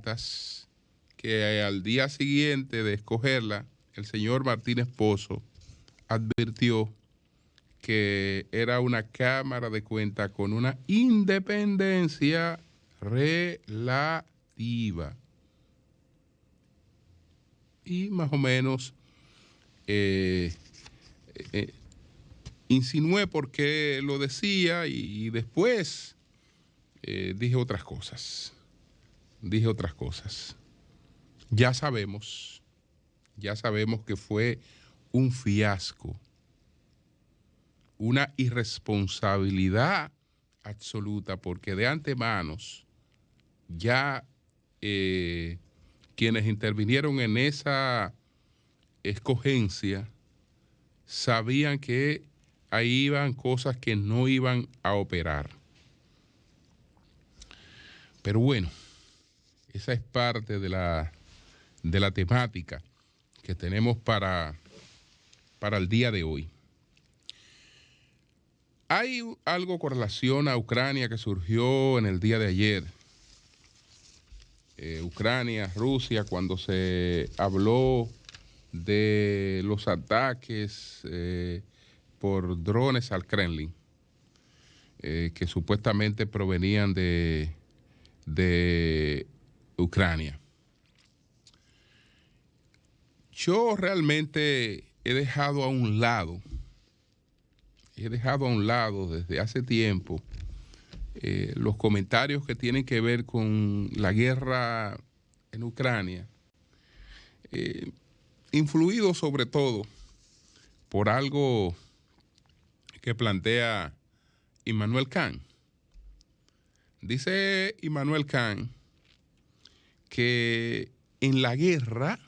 cartas que al día siguiente de escogerla, el señor Martínez Pozo advirtió que era una Cámara de Cuentas con una independencia relativa. Y más o menos insinué por qué lo decía y después dije otras cosas. Ya sabemos que fue un fiasco, una irresponsabilidad absoluta, porque de antemano ya quienes intervinieron en esa escogencia sabían que ahí iban cosas que no iban a operar. Pero bueno, esa es parte de la temática que tenemos para el día de hoy. Hay algo con relación a Ucrania que surgió en el día de ayer. Ucrania, Rusia, cuando se habló de los ataques por drones al Kremlin, que supuestamente provenían de Ucrania. Yo realmente he dejado a un lado desde hace tiempo los comentarios que tienen que ver con la guerra en Ucrania, influido sobre todo por algo que plantea Immanuel Kant. Dice Immanuel Kant que en la guerra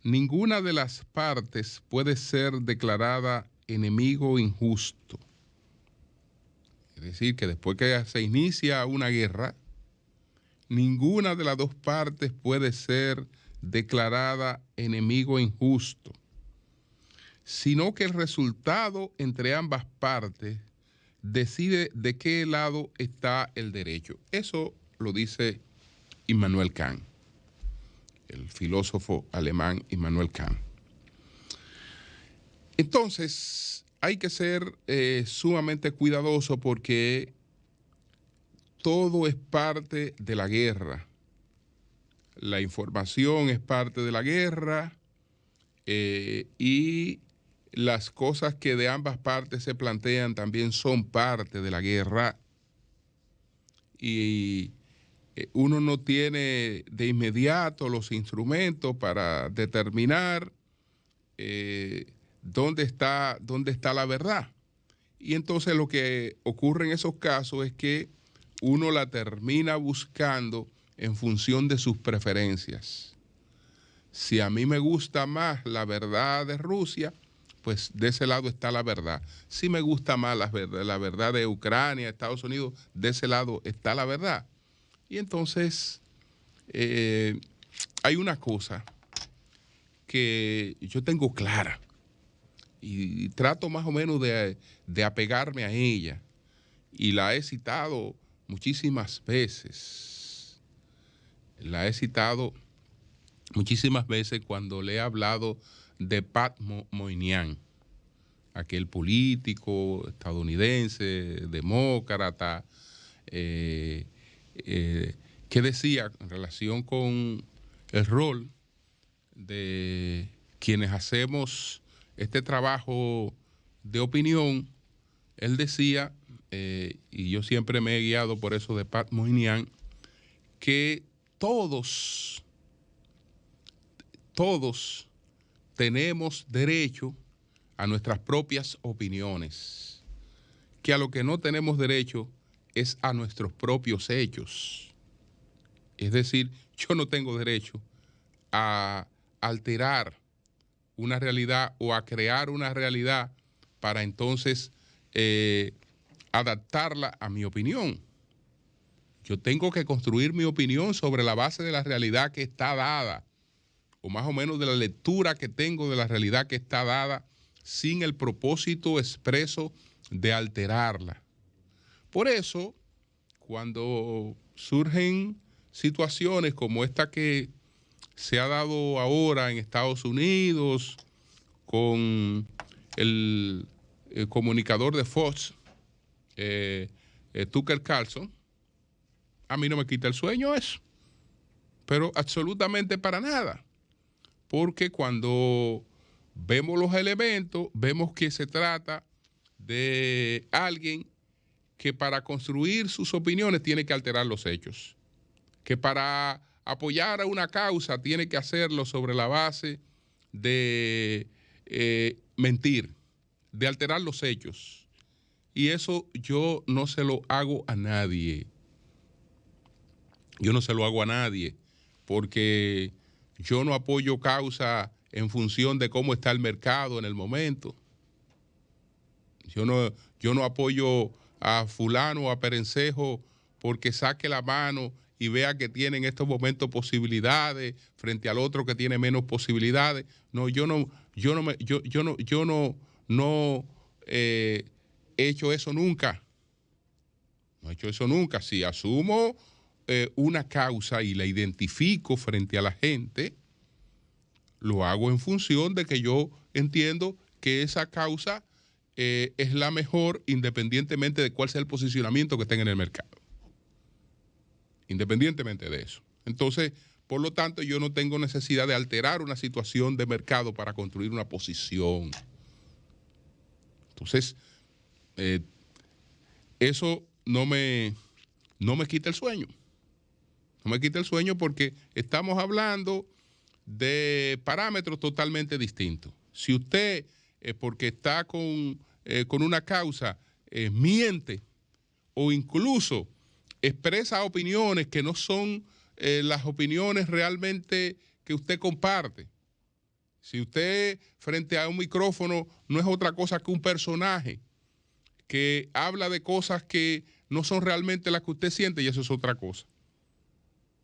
ninguna de las partes puede ser declarada enemigo injusto. Es decir, que después que se inicia una guerra, ninguna de las dos partes puede ser declarada enemigo injusto, sino que el resultado entre ambas partes decide de qué lado está el derecho. Eso lo dice Immanuel Kant, el filósofo alemán Immanuel Kant. Entonces, hay que ser sumamente cuidadoso porque todo es parte de la guerra. La información es parte de la guerra y las cosas que de ambas partes se plantean también son parte de la guerra. Y uno no tiene de inmediato los instrumentos para determinar dónde está la verdad. Y entonces lo que ocurre en esos casos es que uno la termina buscando en función de sus preferencias. Si a mí me gusta más la verdad de Rusia, pues de ese lado está la verdad. Si me gusta más la verdad de Ucrania, Estados Unidos, de ese lado está la verdad. Y entonces hay una cosa que yo tengo clara y trato más o menos de apegarme a ella, y la he citado muchísimas veces. Cuando le he hablado de Pat Moynihan, aquel político estadounidense, demócrata, que decía en relación con el rol de quienes hacemos este trabajo de opinión. Él decía, y yo siempre me he guiado por eso de Pat Moynihan, que todos tenemos derecho a nuestras propias opiniones, que a lo que no tenemos derecho es a nuestros propios hechos. Es decir, yo no tengo derecho a alterar una realidad o a crear una realidad para entonces adaptarla a mi opinión. Yo tengo que construir mi opinión sobre la base de la realidad que está dada, o más o menos de la lectura que tengo de la realidad que está dada, sin el propósito expreso de alterarla. Por eso, cuando surgen situaciones como esta que se ha dado ahora en Estados Unidos con el comunicador de Fox, Tucker Carlson, a mí no me quita el sueño eso, pero absolutamente para nada, porque cuando vemos los elementos, vemos que se trata de alguien que para construir sus opiniones tiene que alterar los hechos, que para apoyar a una causa tiene que hacerlo sobre la base de mentir, de alterar los hechos. Y eso yo no se lo hago a nadie. Yo no se lo hago a nadie, porque yo no apoyo causa en función de cómo está el mercado en el momento. Yo no apoyo a fulano o a perencejo porque saque la mano y vea que tiene en estos momentos posibilidades frente al otro que tiene menos posibilidades. No, yo no he hecho eso nunca. No he hecho eso nunca. Si asumo una causa y la identifico frente a la gente, lo hago en función de que yo entiendo que esa causa es la mejor independientemente de cuál sea el posicionamiento que tenga en el mercado. Independientemente de eso. Entonces, por lo tanto, yo no tengo necesidad de alterar una situación de mercado para construir una posición. Entonces, eso no me quita el sueño. No me quita el sueño porque estamos hablando de parámetros totalmente distintos. Si usted, porque está con una causa, miente o incluso expresa opiniones que no son las opiniones realmente que usted comparte. Si usted frente a un micrófono no es otra cosa que un personaje que habla de cosas que no son realmente las que usted siente, y eso es otra cosa.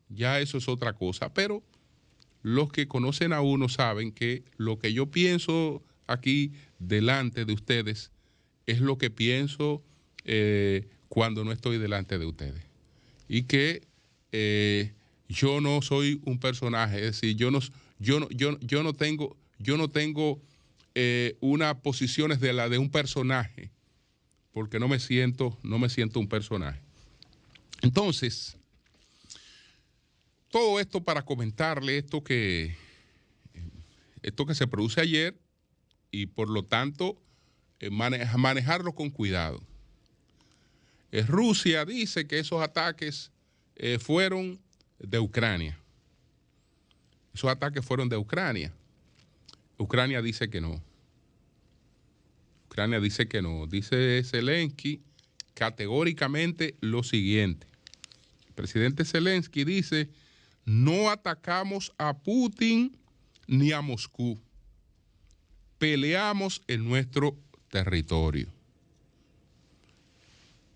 Ya eso es otra cosa. Pero los que conocen a uno saben que lo que yo pienso aquí delante de ustedes es lo que pienso cuando no estoy delante de ustedes. Y que yo no soy un personaje, es decir, yo no tengo unas posiciones de la de un personaje, porque no me siento un personaje. Entonces, todo esto para comentarle esto que se produce ayer y por lo tanto manejarlo con cuidado. Rusia dice que esos ataques fueron de Ucrania. Esos ataques fueron de Ucrania. Ucrania dice que no. Ucrania dice que no. Dice Zelensky categóricamente lo siguiente. El presidente Zelensky dice: no atacamos a Putin ni a Moscú. Peleamos en nuestro territorio.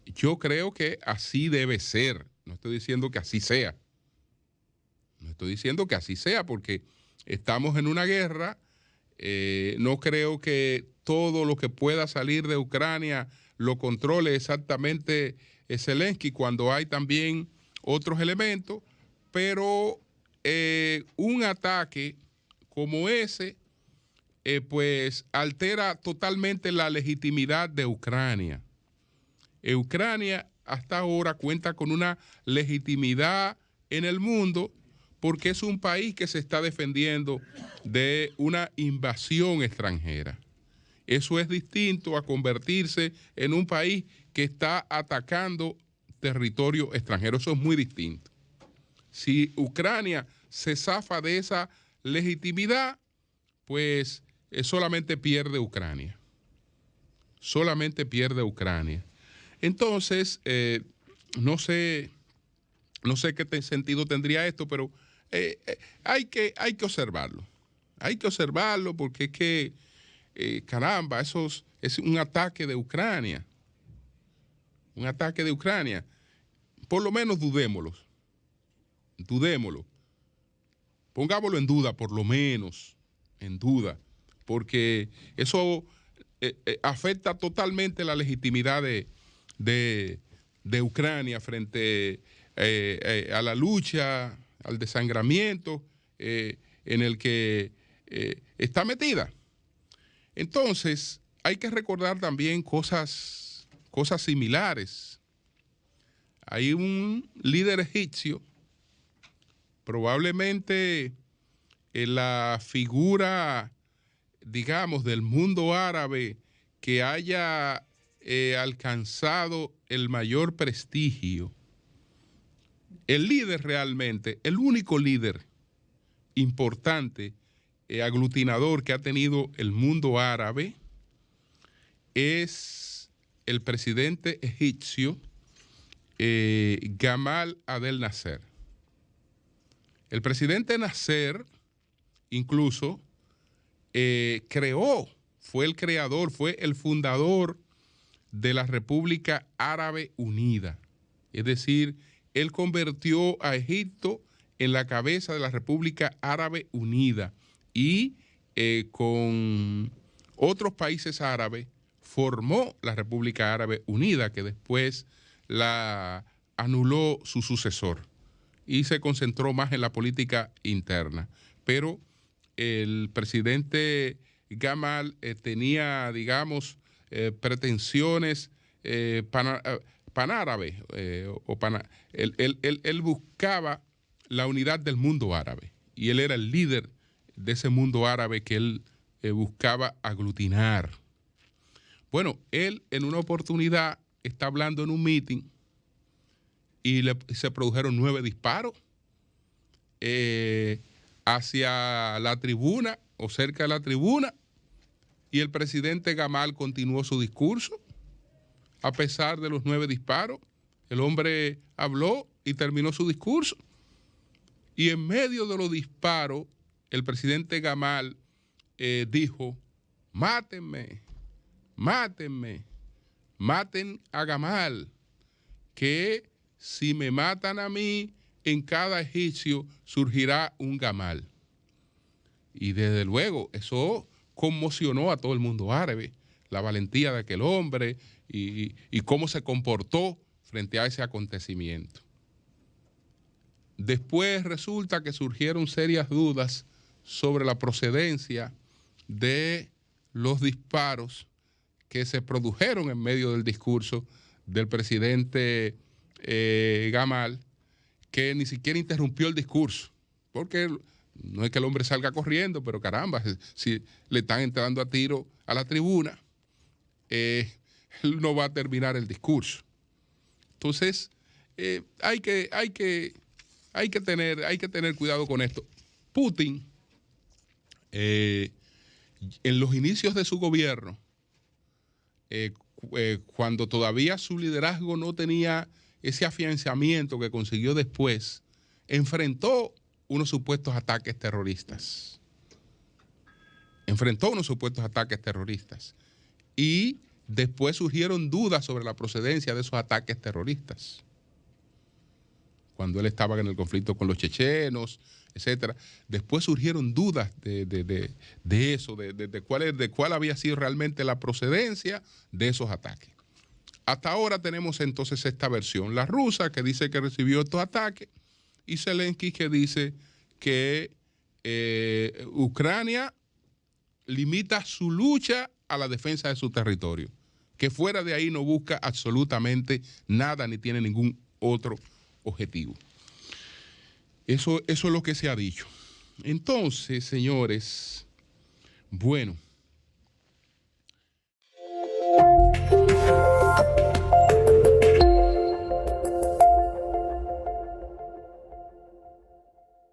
Yo creo que así debe ser. No estoy diciendo que así sea. No estoy diciendo que así sea porque estamos en una guerra. No creo que todo lo que pueda salir de Ucrania lo controle exactamente Zelensky cuando hay también otros elementos. Pero un ataque como ese pues altera totalmente la legitimidad de Ucrania. Ucrania hasta ahora cuenta con una legitimidad en el mundo porque es un país que se está defendiendo de una invasión extranjera. Eso es distinto a convertirse en un país que está atacando territorio extranjero. Eso es muy distinto. Si Ucrania se zafa de esa legitimidad, pues solamente pierde Ucrania. Solamente pierde Ucrania. Entonces, no sé qué sentido tendría esto, pero hay que observarlo. Hay que observarlo porque es que, caramba, eso es un ataque de Ucrania. Un ataque de Ucrania. Por lo menos dudémoslo. Dudémoslo. Pongámoslo en duda, por lo menos. En duda. Porque eso afecta totalmente la legitimidad de Ucrania frente a la lucha, al desangramiento en el que está metida. Entonces, hay que recordar también cosas similares. Hay un líder egipcio, probablemente la figura, digamos, del mundo árabe que haya alcanzado el mayor prestigio. El líder realmente, el único líder importante, aglutinador que ha tenido el mundo árabe es el presidente egipcio Gamal Abdel Nasser. El presidente Nasser incluso fue el creador, fue el fundador de la República Árabe Unida. Es decir, él convirtió a Egipto en la cabeza de la República Árabe Unida y con otros países árabes formó la República Árabe Unida, que después la anuló su sucesor y se concentró más en la política interna. Pero el presidente Gamal tenía, digamos, pretensiones panárabes. Él buscaba la unidad del mundo árabe y él era el líder de ese mundo árabe que él buscaba aglutinar. Bueno, él en una oportunidad está hablando en un meeting y se produjeron 9 disparos hacia la tribuna o cerca de la tribuna, y el presidente Gamal continuó su discurso a pesar de los 9 disparos. El hombre habló y terminó su discurso, y en medio de los disparos el presidente Gamal dijo: mátenme, mátenme, maten a Gamal, que si me matan a mí, en cada egipcio surgirá un Gamal. Y desde luego eso conmocionó a todo el mundo árabe, la valentía de aquel hombre y cómo se comportó frente a ese acontecimiento. Después resulta que surgieron serias dudas sobre la procedencia de los disparos que se produjeron en medio del discurso del presidente Gamal, que ni siquiera interrumpió el discurso, porque no es que el hombre salga corriendo, pero caramba, si le están entrando a tiro a la tribuna, él no va a terminar el discurso. Entonces, hay que tener cuidado con esto. Putin, en los inicios de su gobierno, cuando todavía su liderazgo no tenía ese afianzamiento que consiguió después, enfrentó unos supuestos ataques terroristas. Y después surgieron dudas sobre la procedencia de esos ataques terroristas. Cuando él estaba en el conflicto con los chechenos, etcétera. Después surgieron dudas de eso, de cuál había sido realmente la procedencia de esos ataques. Hasta ahora tenemos entonces esta versión, la rusa, que dice que recibió estos ataques, y Zelensky, que dice que Ucrania limita su lucha a la defensa de su territorio, que fuera de ahí no busca absolutamente nada ni tiene ningún otro objetivo. Eso es lo que se ha dicho. Entonces, señores, bueno,